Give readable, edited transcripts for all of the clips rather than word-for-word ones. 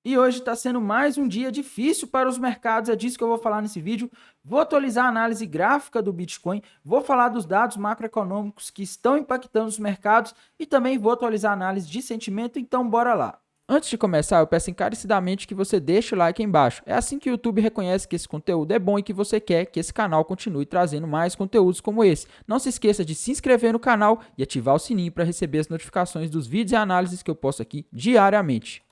E hoje está sendo mais um dia difícil para os mercados, é disso que eu vou falar nesse vídeo. Vou atualizar a análise gráfica do Bitcoin, vou falar dos dados macroeconômicos que estão impactando os mercados e também vou atualizar a análise de sentimento, então bora lá. Antes de começar, eu peço encarecidamente que você deixe o like aí embaixo. É assim que o YouTube reconhece que esse conteúdo é bom e que você quer que esse canal continue trazendo mais conteúdos como esse. Não se esqueça de se inscrever no canal e ativar o sininho para receber as notificações dos vídeos e análises que eu posto aqui diariamente.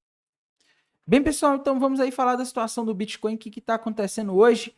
Bem, pessoal, então vamos aí falar da situação do Bitcoin, o que está acontecendo hoje.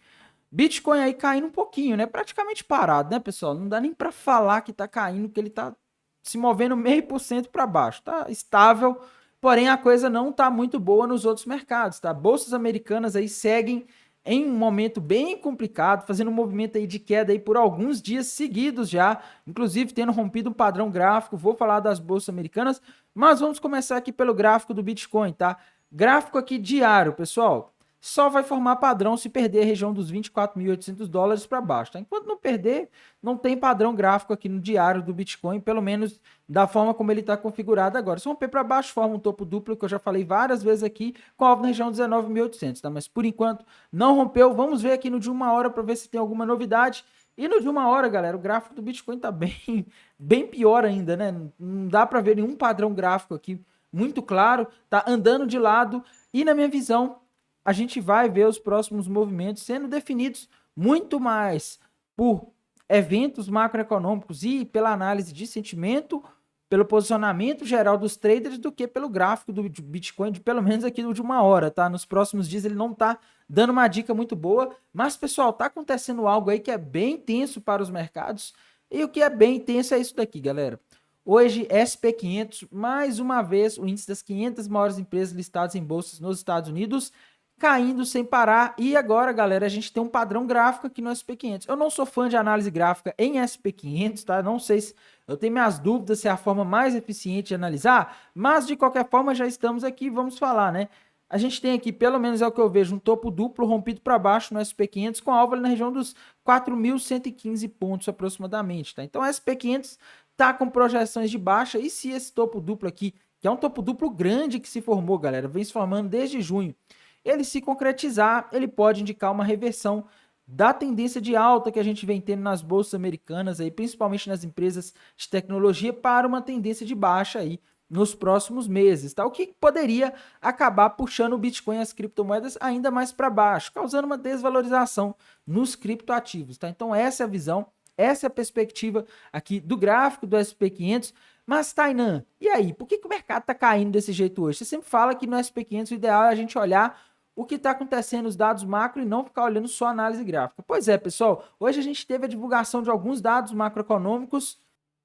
Bitcoin aí caindo um pouquinho, né? Praticamente parado, né, pessoal? Não dá nem para falar que está caindo, que ele está se movendo 0,5% para baixo. Tá estável, porém a coisa não está muito boa nos outros mercados, tá? Bolsas americanas aí seguem em um momento bem complicado, fazendo um movimento aí de queda aí por alguns dias seguidos já, inclusive tendo rompido um padrão gráfico. Vou falar das bolsas americanas, mas vamos começar aqui pelo gráfico do Bitcoin, tá? Gráfico aqui diário, pessoal. Só vai formar padrão se perder a região dos 24.800 dólares para baixo. Tá? Enquanto não perder, não tem padrão gráfico aqui no diário do Bitcoin, pelo menos da forma como ele está configurado agora. Se romper para baixo, forma um topo duplo, que eu já falei várias vezes aqui, com alvo na região 19.800. Tá? Mas por enquanto não rompeu. Vamos ver aqui no de uma hora para ver se tem alguma novidade. E no de uma hora, galera, o gráfico do Bitcoin está bem pior ainda, né? Não dá para ver nenhum padrão gráfico aqui muito claro, tá andando de lado e na minha visão a gente vai ver os próximos movimentos sendo definidos muito mais por eventos macroeconômicos e pela análise de sentimento, pelo posicionamento geral dos traders do que pelo gráfico do Bitcoin, de pelo menos aqui de uma hora, tá? Nos próximos dias ele não tá dando uma dica muito boa, mas pessoal, tá acontecendo algo aí que é bem tenso para os mercados e o que é bem tenso é isso daqui, galera. Hoje, SP500, mais uma vez, o índice das 500 maiores empresas listadas em bolsas nos Estados Unidos, caindo sem parar. E agora, galera, a gente tem um padrão gráfico aqui no SP500. Eu não sou fã de análise gráfica em SP500, tá? Não sei se eu tenho minhas dúvidas se é a forma mais eficiente de analisar, mas de qualquer forma já estamos aqui, vamos falar, né? A gente tem aqui, pelo menos é o que eu vejo, um topo duplo rompido para baixo no SP500 com alvo ali na região dos 4.115 pontos aproximadamente, tá? Então, o SP500 tá com projeções de baixa e se esse topo duplo aqui, que é um topo duplo grande que se formou, galera, vem se formando desde junho, ele se concretizar, ele pode indicar uma reversão da tendência de alta que a gente vem tendo nas bolsas americanas, aí, principalmente nas empresas de tecnologia, para uma tendência de baixa aí nos próximos meses, tá? O que poderia acabar puxando o Bitcoin e as criptomoedas ainda mais para baixo, causando uma desvalorização nos criptoativos, tá? Então essa é a visão, essa é a perspectiva aqui do gráfico do SP500. Mas, Tainan, e aí? Por que o mercado está caindo desse jeito hoje? Você sempre fala que no SP500 o ideal é a gente olhar o que está acontecendo nos dados macro e não ficar olhando só a análise gráfica. Pois é, pessoal, hoje a gente teve a divulgação de alguns dados macroeconômicos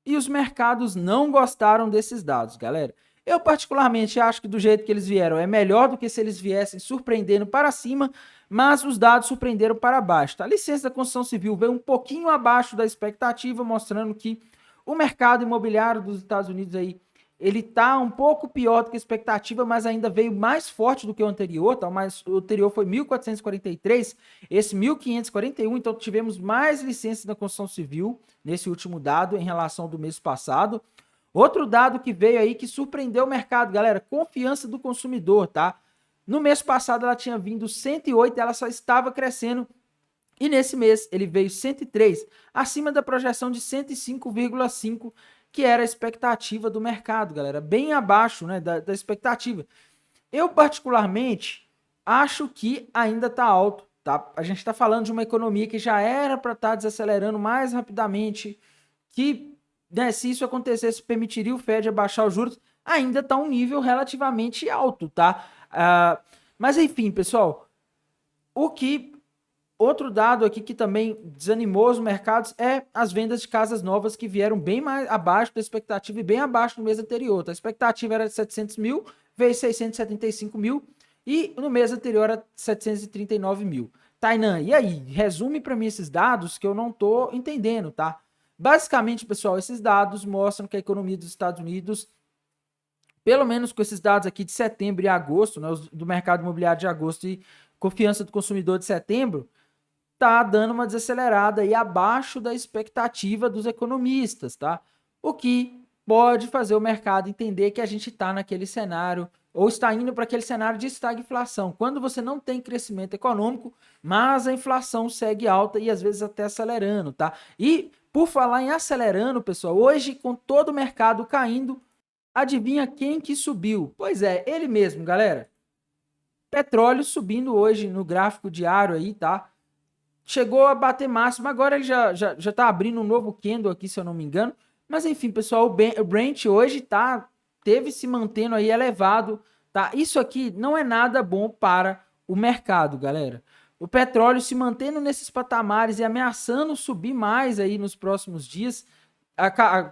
e os mercados não gostaram desses dados, galera. Eu particularmente acho que do jeito que eles vieram é melhor do que se eles viessem surpreendendo para cima, mas os dados surpreenderam para baixo. Tá? A licença da construção civil veio um pouquinho abaixo da expectativa, mostrando que o mercado imobiliário dos Estados Unidos aí, ele tá um pouco pior do que a expectativa, mas ainda veio mais forte do que o anterior, tá? Mas o anterior foi 1.443, esse 1.541, então tivemos mais licenças na construção civil nesse último dado em relação ao do mês passado. Outro dado que veio aí que surpreendeu o mercado, galera, confiança do consumidor, tá? No mês passado ela tinha vindo 108, ela só estava crescendo e nesse mês ele veio 103, acima da projeção de 105,5, que era a expectativa do mercado, galera. Bem abaixo, né, da expectativa. Eu, particularmente, acho que ainda está alto. Tá? A gente está falando de uma economia que já era para estar desacelerando mais rapidamente, que, né, se isso acontecesse, permitiria o Fed abaixar os juros, ainda está um nível relativamente alto, tá? Mas enfim, pessoal, o que outro dado aqui que também desanimou os mercados é as vendas de casas novas que vieram bem mais abaixo da expectativa e bem abaixo no mês anterior. A expectativa era de 700 mil, veio 675 mil e no mês anterior era 739 mil. Tainan, e aí? Resume para mim esses dados que eu não estou entendendo, tá? Basicamente, pessoal, esses dados mostram que a economia dos Estados Unidos, pelo menos com esses dados aqui de setembro e agosto, né, do mercado imobiliário de agosto e confiança do consumidor de setembro, tá dando uma desacelerada aí abaixo da expectativa dos economistas, tá? O que pode fazer o mercado entender que a gente está naquele cenário ou está indo para aquele cenário de estagflação, quando você não tem crescimento econômico, mas a inflação segue alta e às vezes até acelerando, tá? E por falar em acelerando, pessoal, hoje com todo o mercado caindo, adivinha quem que subiu? Pois é, ele mesmo, galera. Petróleo subindo hoje no gráfico diário aí, tá? Chegou a bater máximo, agora ele já tá abrindo um novo candle aqui, se eu não me engano. Mas enfim, pessoal, o Brent hoje teve se mantendo aí elevado, tá? Isso aqui não é nada bom para o mercado, galera. O petróleo se mantendo nesses patamares e ameaçando subir mais aí nos próximos dias.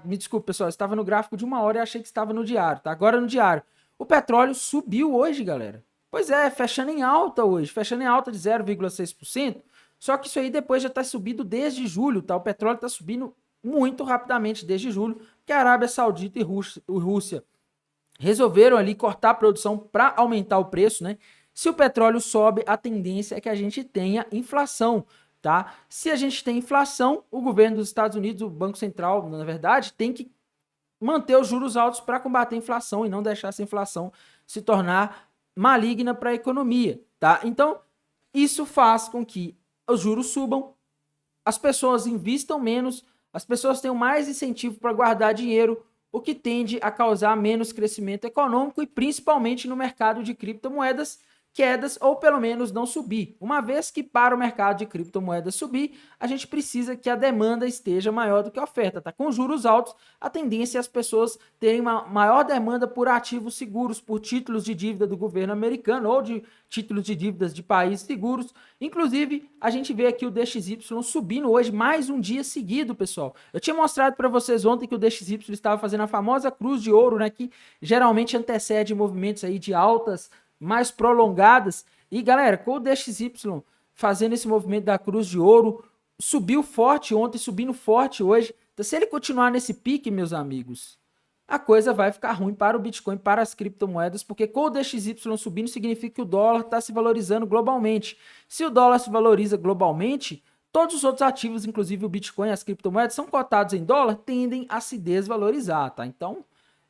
Me desculpe, pessoal, estava no gráfico de 1 hora e achei que estava no diário, tá? Agora no diário. O petróleo subiu hoje, galera. Pois é, fechando em alta hoje, fechando em alta de 0,6%. Só que isso aí depois já está subindo desde julho, tá? O petróleo está subindo muito rapidamente desde julho, porque a Arábia Saudita e Rússia resolveram ali cortar a produção para aumentar o preço, né? Se o petróleo sobe, a tendência é que a gente tenha inflação, tá? Se a gente tem inflação, o governo dos Estados Unidos, o Banco Central, na verdade, tem que manter os juros altos para combater a inflação e não deixar essa inflação se tornar maligna para a economia, tá? Então, isso faz com que os juros subam, as pessoas investam menos, as pessoas tenham mais incentivo para guardar dinheiro, o que tende a causar menos crescimento econômico e principalmente no mercado de criptomoedas, quedas ou pelo menos não subir. Uma vez que para o mercado de criptomoedas subir, a gente precisa que a demanda esteja maior do que a oferta, tá? Com juros altos, a tendência é as pessoas terem uma maior demanda por ativos seguros, por títulos de dívida do governo americano ou de títulos de dívidas de países seguros. Inclusive, a gente vê aqui o DXY subindo hoje mais um dia seguido, pessoal. Eu tinha mostrado para vocês ontem que o DXY estava fazendo a famosa cruz de ouro, né, que geralmente antecede movimentos aí de altas mais prolongadas. E galera, com o DXY fazendo esse movimento da cruz de ouro, subiu forte ontem, subindo forte hoje. Então, se ele continuar nesse pique, meus amigos, a coisa vai ficar ruim para o Bitcoin, para as criptomoedas, porque com o DXY subindo significa que o dólar está se valorizando globalmente. Se o dólar se valoriza globalmente, todos os outros ativos, inclusive o Bitcoin e as criptomoedas, são cotados em dólar, tendem a se desvalorizar, tá? Então,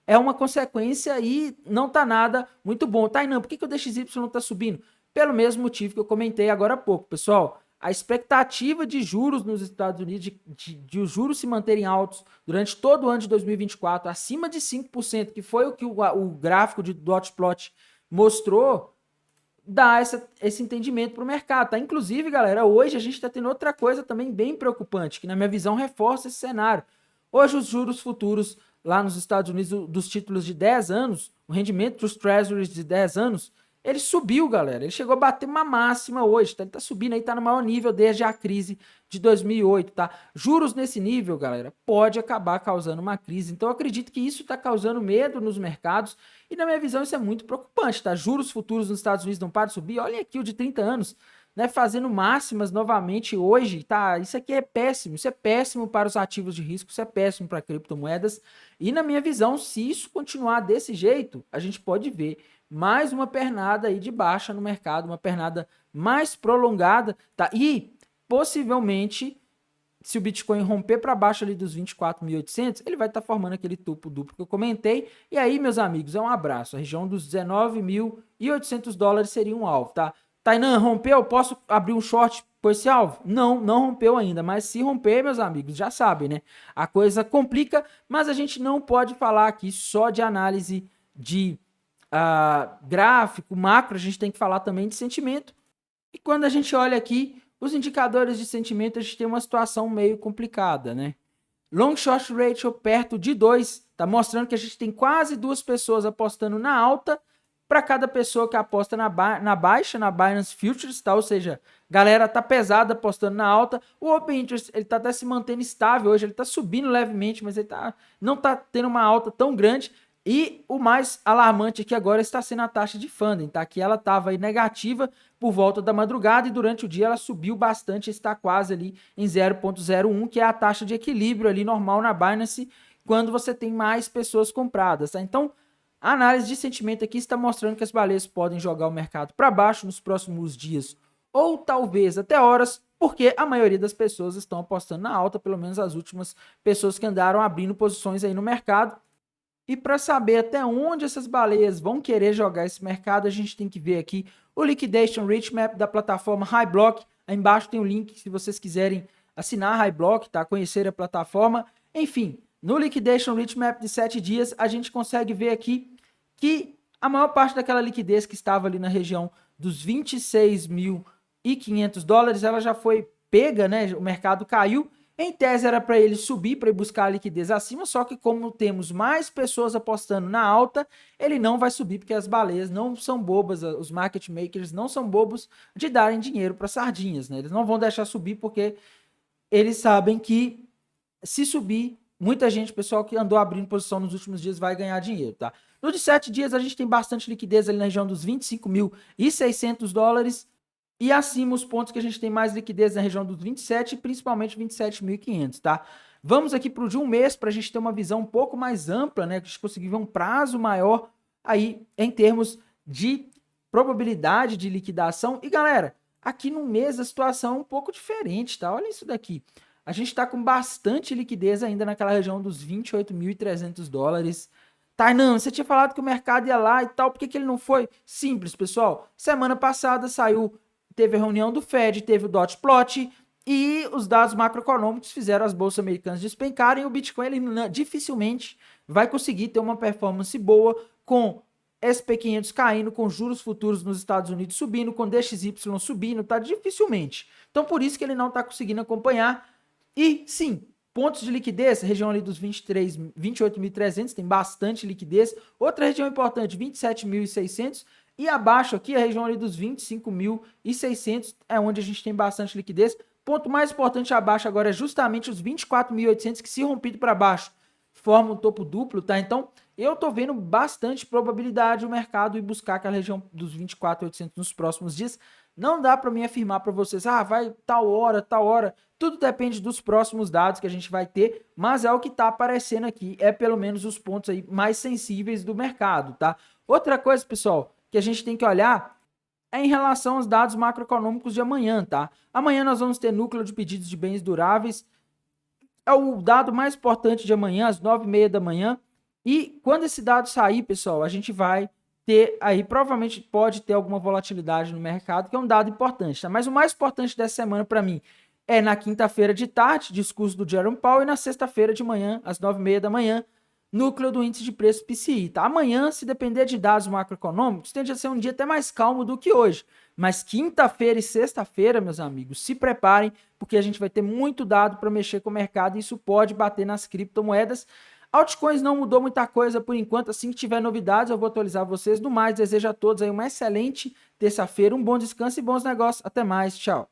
é uma consequência e não tá nada muito bom. Tainan, por que o DXY não tá subindo? Pelo mesmo motivo que eu comentei agora há pouco, pessoal. A expectativa de juros nos Estados Unidos, de os juros se manterem altos durante todo o ano de 2024, acima de 5%, que foi o que o gráfico de Dotplot mostrou, dá esse entendimento para o mercado, tá? Inclusive, galera, hoje a gente está tendo outra coisa também bem preocupante, que na minha visão reforça esse cenário. Hoje os juros futuros lá nos Estados Unidos, dos títulos de 10 anos, o rendimento dos treasuries de 10 anos, ele subiu, galera. Ele chegou a bater uma máxima hoje, tá? Ele tá subindo aí, tá no maior nível desde a crise de 2008, tá? Juros nesse nível, galera, pode acabar causando uma crise. Então, eu acredito que isso tá causando medo nos mercados e, na minha visão, isso é muito preocupante, tá? Juros futuros nos Estados Unidos não param de subir. Olhem aqui o de 30 anos, né, fazendo máximas novamente hoje, tá? Isso aqui é péssimo, isso é péssimo para os ativos de risco, isso é péssimo para criptomoedas. E na minha visão, se isso continuar desse jeito, a gente pode ver mais uma pernada aí de baixa no mercado, uma pernada mais prolongada, tá? E possivelmente, se o Bitcoin romper para baixo ali dos 24.800, ele vai estar formando aquele topo duplo que eu comentei. E aí, meus amigos, é um abraço. A região dos 19.800 dólares seria um alvo, tá? Tainan, rompeu? Posso abrir um short por esse alvo? Não, não rompeu ainda, mas se romper, meus amigos, já sabem, né? A coisa complica, mas a gente não pode falar aqui só de análise de gráfico, macro, a gente tem que falar também de sentimento. E quando a gente olha aqui, os indicadores de sentimento, a gente tem uma situação meio complicada, né? Long short ratio perto de 2, tá mostrando que a gente tem quase 2 pessoas apostando na alta para cada pessoa que aposta na baixa, na Binance Futures, tá? Ou seja, galera tá pesada apostando na alta. O Open Interest, ele tá até se mantendo estável hoje, ele tá subindo levemente, mas ele não tá tendo uma alta tão grande. E o mais alarmante aqui agora está sendo a taxa de funding, tá? Que ela estava aí negativa por volta da madrugada e durante o dia ela subiu bastante, está quase ali em 0,01, que é a taxa de equilíbrio ali normal na Binance quando você tem mais pessoas compradas, tá? Então, a análise de sentimento aqui está mostrando que as baleias podem jogar o mercado para baixo nos próximos dias ou talvez até horas, porque a maioria das pessoas estão apostando na alta, pelo menos as últimas pessoas que andaram abrindo posições aí no mercado. E para saber até onde essas baleias vão querer jogar esse mercado, a gente tem que ver aqui o Liquidation Rate Map da plataforma HighBlock. Aí embaixo tem um link se vocês quiserem assinar a HighBlock, tá? Conhecer a plataforma. Enfim, no Liquidation Rate Map de 7 dias, a gente consegue ver aqui que a maior parte daquela liquidez que estava ali na região dos 26.500 dólares, ela já foi pega, né? O mercado caiu. Em tese era para ele subir, para ir buscar a liquidez acima, só que como temos mais pessoas apostando na alta, ele não vai subir, porque as baleias não são bobas, os market makers não são bobos de darem dinheiro para sardinhas, né? Eles não vão deixar subir porque eles sabem que se subir, muita gente, pessoal que andou abrindo posição nos últimos dias, vai ganhar dinheiro, tá? No de 7 dias a gente tem bastante liquidez ali na região dos 25.600 dólares, e acima os pontos que a gente tem mais liquidez na região dos 27 e principalmente 27.500, tá? Vamos aqui para o de um mês para a gente ter uma visão um pouco mais ampla, né? Que a gente conseguir ver um prazo maior aí em termos de probabilidade de liquidação. E galera, aqui no mês a situação é um pouco diferente, tá? Olha isso daqui. A gente está com bastante liquidez ainda naquela região dos 28.300 dólares. Tainan, você tinha falado que o mercado ia lá e tal, por que ele não foi? Simples, pessoal. Semana passada teve a reunião do Fed, teve o dot plot e os dados macroeconômicos fizeram as bolsas americanas despencarem. E o Bitcoin ele dificilmente vai conseguir ter uma performance boa com SP500 caindo, com juros futuros nos Estados Unidos subindo, com DXY subindo, tá? Dificilmente. Então, por isso que ele não está conseguindo acompanhar. E, sim, pontos de liquidez, região ali dos 28.300, tem bastante liquidez. Outra região importante, 27.600. E abaixo aqui, a região ali dos 25.600 é onde a gente tem bastante liquidez. Ponto mais importante abaixo agora é justamente os 24.800 que, se rompido para baixo, formam um topo duplo, tá? Então, eu tô vendo bastante probabilidade o mercado ir buscar aquela região dos 24.800 nos próximos dias. Não dá para mim afirmar para vocês, vai tal hora, tal hora. Tudo depende dos próximos dados que a gente vai ter, mas é o que tá aparecendo aqui, é pelo menos os pontos aí mais sensíveis do mercado, tá? Outra coisa, pessoal, que a gente tem que olhar é em relação aos dados macroeconômicos de amanhã, tá? Amanhã nós vamos ter núcleo de pedidos de bens duráveis. É o dado mais importante de amanhã, às 9h30 da manhã. E quando esse dado sair, pessoal, a gente vai ter aí, provavelmente pode ter alguma volatilidade no mercado, que é um dado importante, tá? Mas o mais importante dessa semana para mim é na quinta-feira de tarde, discurso do Jerome Powell, e na sexta-feira de manhã, às 9h30 da manhã, núcleo do índice de preço PCI, tá? Amanhã, se depender de dados macroeconômicos, tende a ser um dia até mais calmo do que hoje. Mas quinta-feira e sexta-feira, meus amigos, se preparem, porque a gente vai ter muito dado para mexer com o mercado e isso pode bater nas criptomoedas. Altcoins não mudou muita coisa por enquanto, assim que tiver novidades eu vou atualizar vocês. No mais, desejo a todos aí uma excelente terça-feira, um bom descanso e bons negócios. Até mais, tchau.